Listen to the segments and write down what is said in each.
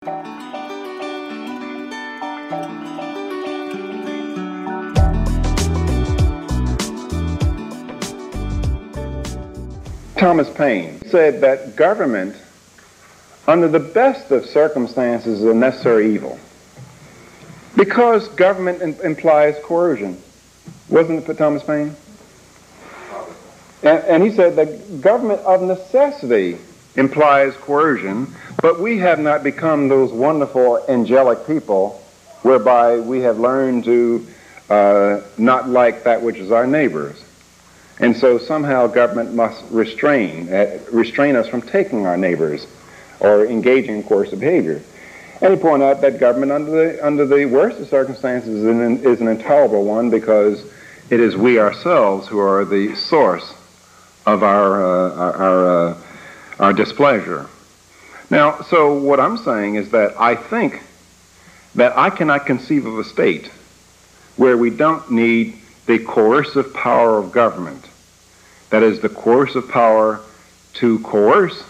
Thomas Paine said that government, under the best of circumstances, is a necessary evil. Because government implies coercion. Wasn't it for Thomas Paine? And he said that government of necessity implies coercion, but we have not become those wonderful angelic people whereby we have learned to not like that which is our neighbor's. And so somehow government must restrain us from taking our neighbors or engaging in coercive behavior. And he pointed out that government under the worst of circumstances is an intolerable one, because it is we ourselves who are the source of our displeasure. Now, so what I'm saying is that I think that I cannot conceive of a state where we don't need the coercive power of government. That is, the coercive power to coerce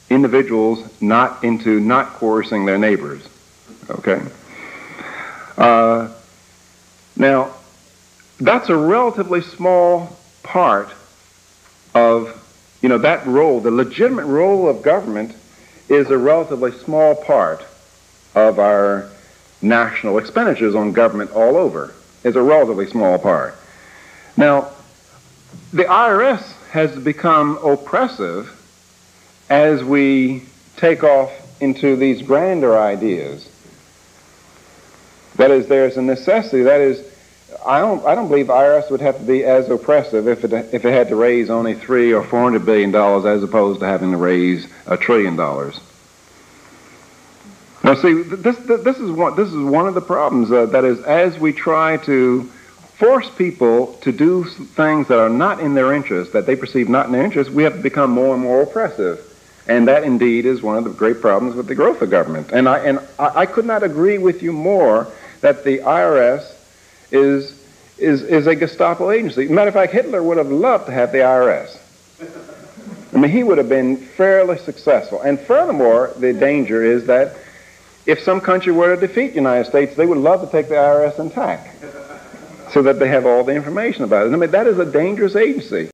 individuals into not coercing their neighbors. Okay? Now, that's a relatively small part of, that role. The legitimate role of government is a relatively small part of our national expenditures on government all over. It's a relatively small part. Now, the IRS has become oppressive as we take off into these grander ideas. That is, there's a necessity. That is, I don't believe IRS would have to be as oppressive if it had to raise only $300 or $400 billion as opposed to having to raise $1 trillion. Now, see, this is one of the problems. That is, as we try to force people to do things that are not in their interest, that they perceive not in their interest, we have to become more and more oppressive. And that indeed is one of the great problems with the growth of government. And I could not agree with you more that the IRS is a Gestapo agency. Matter of fact, Hitler would have loved to have the IRS. I mean, he would have been fairly successful. And furthermore, the danger is that if some country were to defeat the United States, they would love to take the IRS intact, so that they have all the information about it. I mean, that is a dangerous agency.